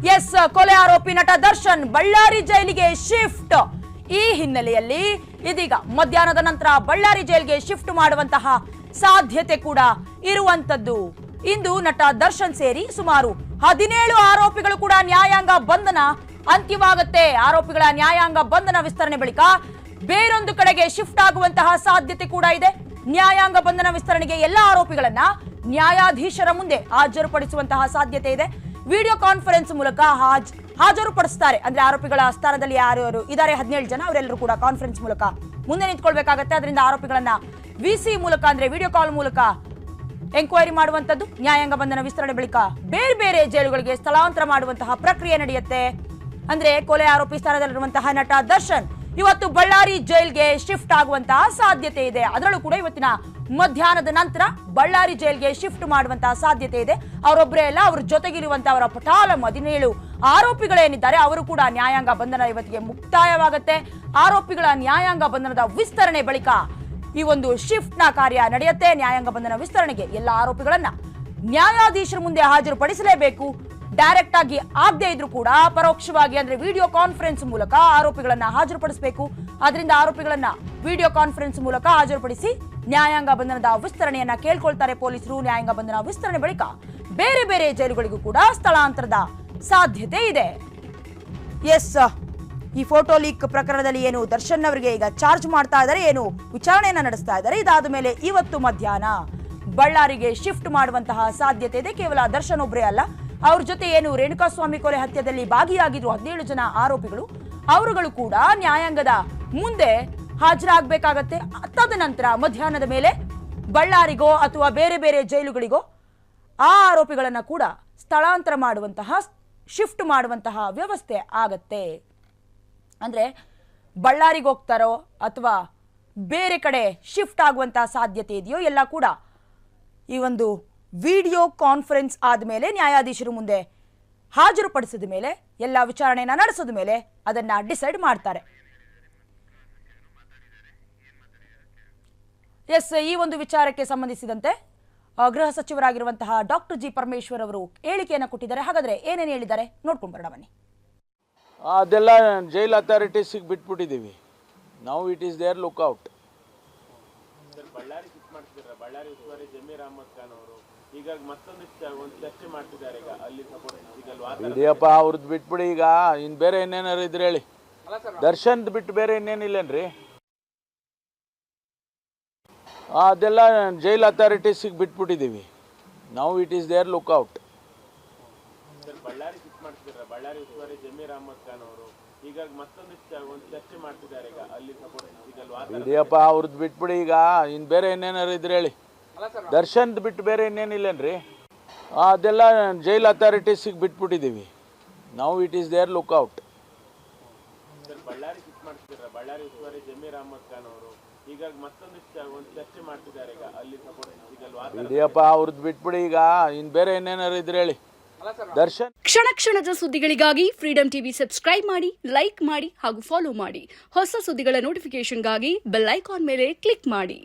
S, ಕೊಲೆ ಆರೋಪಿ ನಟ ದರ್ಶನ್ ಬಳ್ಳಾರಿ ಜೈಲಿಗೆ ಶಿಫ್ಟ್. ಈ ಹಿನ್ನೆಲೆಯಲ್ಲಿ ಇದೀಗ ಮಧ್ಯಾಹ್ನದ ನಂತರ ಬಳ್ಳಾರಿ ಜೈಲಿಗೆ ಶಿಫ್ಟ್ ಮಾಡುವಂತಹ ಸಾಧ್ಯತೆ ಕೂಡ ಇರುವಂತದ್ದು. ಇಂದು ನಟ ದರ್ಶನ್ ಸೇರಿ ಸುಮಾರು 17 ಆರೋಪಿಗಳು ಕೂಡ ನ್ಯಾಯಾಂಗ ಬಂಧನ ಅಂತ್ಯವಾಗುತ್ತೆ. ಆರೋಪಿಗಳ ನ್ಯಾಯಾಂಗ ಬಂಧನ ವಿಸ್ತರಣೆ ಬಳಿಕ ಬೇರೊಂದು ಕಡೆಗೆ ಶಿಫ್ಟ್ ಆಗುವಂತಹ ಸಾಧ್ಯತೆ ಕೂಡ ಇದೆ. ನ್ಯಾಯಾಂಗ ಬಂಧನ ವಿಸ್ತರಣೆಗೆ ಎಲ್ಲ ಆರೋಪಿಗಳನ್ನ ನ್ಯಾಯಾಧೀಶರ ಮುಂದೆ ಹಾಜರುಪಡಿಸುವಂತಹ ಸಾಧ್ಯತೆ ಇದೆ. ವಿಡಿಯೋ ಕಾನ್ಫರೆನ್ಸ್ ಮೂಲಕ ಹಾಜರುಪಡಿಸ್ತಾರೆ. ಅಂದ್ರೆ ಆರೋಪಿಗಳ ಸ್ಥಾನದಲ್ಲಿ ಯಾರು ಇದ್ದಾರೆ 17 ಜನ, ಅವರೆಲ್ಲರೂ ಕೂಡ ಕಾನ್ಫರೆನ್ಸ್ ಮೂಲಕ ಮುಂದೆ ನಿಂತ್ಕೊಳ್ಬೇಕಾಗತ್ತೆ. ಅದರಿಂದ ಆರೋಪಿಗಳನ್ನ ವಿಸಿ ಮೂಲಕ ಅಂದ್ರೆ ವಿಡಿಯೋ ಕಾಲ್ ಮೂಲಕ ಎಂಕ್ವೈರಿ ಮಾಡುವಂತದ್ದು. ನ್ಯಾಯಾಂಗ ಬಂಧನ ವಿಸ್ತರಣೆ ಬಳಿಕ ಬೇರೆ ಬೇರೆ ಜೈಲುಗಳಿಗೆ ಸ್ಥಳಾಂತರ ಮಾಡುವಂತಹ ಪ್ರಕ್ರಿಯೆ ನಡೆಯುತ್ತೆ. ಅಂದ್ರೆ ಕೊಲೆ ಆರೋಪಿ ಸ್ಥಾನದಲ್ಲಿರುವಂತಹ ನಟ ದರ್ಶನ್ ಇವತ್ತು ಬಳ್ಳಾರಿ ಜೈಲ್ಗೆ ಶಿಫ್ಟ್ ಆಗುವಂತಹ ಸಾಧ್ಯತೆ ಇದೆ. ಅದರಲ್ಲೂ ಕೂಡ ಇವತ್ತಿನ ಮಧ್ಯಾಹ್ನದ ನಂತರ ಬಳ್ಳಾರಿ ಜೈಲ್ಗೆ ಶಿಫ್ಟ್ ಮಾಡುವಂತಹ ಸಾಧ್ಯತೆ ಇದೆ. ಅವರೊಬ್ಬರೇ ಅಲ್ಲ, ಅವ್ರ ಜೊತೆಗಿರುವಂತಹ ಅವರ ಪಟಾಲ 17 ಆರೋಪಿಗಳೇನಿದ್ದಾರೆ ಅವರು ಕೂಡ ನ್ಯಾಯಾಂಗ ಬಂಧನ ಇವತ್ತಿಗೆ ಮುಕ್ತಾಯವಾಗುತ್ತೆ. ಆರೋಪಿಗಳ ನ್ಯಾಯಾಂಗ ಬಂಧನದ ವಿಸ್ತರಣೆ ಬಳಿಕ ಈ ಒಂದು ಶಿಫ್ಟ್ ನ ಕಾರ್ಯ ನಡೆಯುತ್ತೆ. ನ್ಯಾಯಾಂಗ ಬಂಧನ ವಿಸ್ತರಣೆಗೆ ಎಲ್ಲ ಆರೋಪಿಗಳನ್ನ ನ್ಯಾಯಾಧೀಶರ ಮುಂದೆ ಹಾಜರುಪಡಿಸಲೇಬೇಕು. ಡೈರೆಕ್ಟ್ ಆಗಿ ಆಗದೆ ಇದ್ರೂ ಕೂಡ ಪರೋಕ್ಷವಾಗಿ ಅಂದ್ರೆ ವಿಡಿಯೋ ಕಾನ್ಫರೆನ್ಸ್ ಮೂಲಕ ಆರೋಪಿಗಳನ್ನ ಹಾಜರುಪಡಿಸಬೇಕು. ಆದ್ರಿಂದ ಆರೋಪಿಗಳನ್ನ ವಿಡಿಯೋ ಕಾನ್ಫರೆನ್ಸ್ ಮೂಲಕ ಹಾಜರುಪಡಿಸಿ ನ್ಯಾಯಾಂಗ ಬಂಧನದ ವಿಸ್ತರಣೆಯನ್ನ ಕೇಳ್ಕೊಳ್ತಾರೆ ಪೊಲೀಸರು. ನ್ಯಾಯಾಂಗ ಬಂಧನ ವಿಸ್ತರಣೆ ಬಳಿಕ ಬೇರೆ ಬೇರೆ ಜೈಲುಗಳಿಗೂ ಕೂಡ ಸ್ಥಳಾಂತರದ ಸಾಧ್ಯತೆ ಇದೆ. ಎಸ್, ಈ ಫೋಟೋ ಲೀಕ್ ಪ್ರಕರಣದಲ್ಲಿ ಏನು ದರ್ಶನ್ ಅವರಿಗೆ ಈಗ ಚಾರ್ಜ್ ಮಾಡ್ತಾ ಇದ್ದಾರೆ, ಏನು ವಿಚಾರಣೆಯನ್ನ ನಡೆಸ್ತಾ ಇದ್ದಾರೆ. ಇದಾದ ಮೇಲೆ ಇವತ್ತು ಮಧ್ಯಾಹ್ನ ಬಳ್ಳಾರಿಗೆ ಶಿಫ್ಟ್ ಮಾಡುವಂತಹ ಸಾಧ್ಯತೆ ಇದೆ. ಕೇವಲ ದರ್ಶನ್ ಒಬ್ಬರೇ ಅಲ್ಲ, ಅವ್ರ ಜೊತೆ ಏನು ರೇಣುಕಾಸ್ವಾಮಿ ಕೊಲೆ ಹತ್ಯೆಯಲ್ಲಿ ಭಾಗಿಯಾಗಿದ್ರು 17 ಜನ ಆರೋಪಿಗಳು, ಅವರುಗಳು ಕೂಡ ನ್ಯಾಯಾಂಗದ ಮುಂದೆ ಹಾಜರಾಗಬೇಕಾಗತ್ತೆ. ತದನಂತರ ಮಧ್ಯಾಹ್ನದ ಮೇಲೆ ಬಳ್ಳಾರಿಗೋ ಅಥವಾ ಬೇರೆ ಬೇರೆ ಜೈಲುಗಳಿಗೋ ಆ ಆರೋಪಿಗಳನ್ನ ಕೂಡ ಸ್ಥಳಾಂತರ ಮಾಡುವಂತಹ ಶಿಫ್ಟ್ ಮಾಡುವಂತಹ ವ್ಯವಸ್ಥೆ ಆಗತ್ತೆ. ಅಂದ್ರೆ ಬಳ್ಳಾರಿಗೆ ಹೋಗ್ತಾರೋ ಅಥವಾ ಬೇರೆ ಕಡೆ ಶಿಫ್ಟ್ ಆಗುವಂತಹ ಸಾಧ್ಯತೆ ಇದೆಯೋ ಎಲ್ಲ ಕೂಡ ಈ ಒಂದು ವಿಡಿಯೋ ಕಾನ್ಫರೆನ್ಸ್ ಆದಮೇಲೆ ನ್ಯಾಯಾಧೀಶರು ಮುಂದೆ ಹಾಜರುಪಡಿಸಿದ ಮೇಲೆ ಎಲ್ಲ ವಿಚಾರಣೆಯನ್ನ ನಡೆಸಿದ ಮೇಲೆ ಅದನ್ನ ಡಿಸೈಡ್ ಮಾಡ್ತಾರೆ. ಎಸ್, ಈ ಒಂದು ವಿಚಾರಕ್ಕೆ ಸಂಬಂಧಿಸಿದಂತೆ ಗೃಹ ಸಚಿವರಾಗಿರುವಂತಹ ಡಾಕ್ಟರ್ ಜಿ ಪರಮೇಶ್ವರ್ ಅವರು ಹೇಳಿಕೆಯನ್ನು ಕೊಟ್ಟಿದ್ದಾರೆ. ಹಾಗಾದ್ರೆ ಏನೇನು ಹೇಳಿದ್ದಾರೆ ನೋಡ್ಕೊಂಡು ಬರೋಣ ಬನ್ನಿ. ಅದೆಲ್ಲ ಜೈಲ್ ಅಥಾರಿಟೀಸಿಗೆ ಬಿಟ್ಬಿಟ್ಟಿದ್ದೀವಿ ನಾವು. It is there lookout. ಇದೆಯಪ್ಪ ಅವ್ರದ್ದು ಬಿಟ್ಬಿಡಿ. ಈಗ ಇನ್ನು ಬೇರೆ ಇನ್ನೇನಾರು ಇದ್ರೆ ಹೇಳಿ. ದರ್ಶನ್ ಬಿಟ್ಟು ಬೇರೆ ಇನ್ನೇನಿಲ್ಲೇನ್ರಿ? ಅದೆಲ್ಲ ಜೈಲ್ ಅಥಾರಿಟೀಸಿಗೆ ಬಿಟ್ಬಿಟ್ಟಿದ್ದೀವಿ ನಾವು. It is there lookout. ಇದೆಯಪ್ಪ ಅವ್ರದ್ದು ಬಿಟ್ಬಿಡಿ. ಈಗ ಇನ್ನು ಬೇರೆ ಇನ್ನೇನಾರು ಇದ್ರೆ ಹೇಳಿ. ದರ್ಶನ್ ಬಿಟ್ಟು ಬೇರೆ ಇನ್ನೇನಿಲ್ಲೇನ್ರಿ? ಅದೆಲ್ಲ ಜೈಲ್ ಅಥಾರಿಟೀಸಿಗೆ ಬಿಟ್ಬಿಟ್ಟಿದ್ದೀವಿ ನಾವು. It is there lookout. ಇದೆಯಪ್ಪ ಅವ್ರದ್ದು ಬಿಟ್ಬಿಡಿ. ಈಗ ಇನ್ನು ಬೇರೆ ಇನ್ನೇನಾರು ಇದ್ರೆ ಹೇಳಿ. ದರ್ಶನ್ ಕ್ಷಣ ಕ್ಷಣದ ಸುದ್ದಿಗಳಿಗಾಗಿ ಫ್ರೀಡಂ ಟಿವಿ ಸಬ್ಸ್ಕ್ರೈಬ್ ಮಾಡಿ, ಲೈಕ್ ಮಾಡಿ ಹಾಗೂ ಫಾಲೋ ಮಾಡಿ. ಹೊಸ ಸುದ್ದಿಗಳ ನೋಟಿಫಿಕೇಶನ್ಗಾಗಿ ಬೆಲ್ ಐಕಾನ್ ಮೇಲೆ ಕ್ಲಿಕ್ ಮಾಡಿ.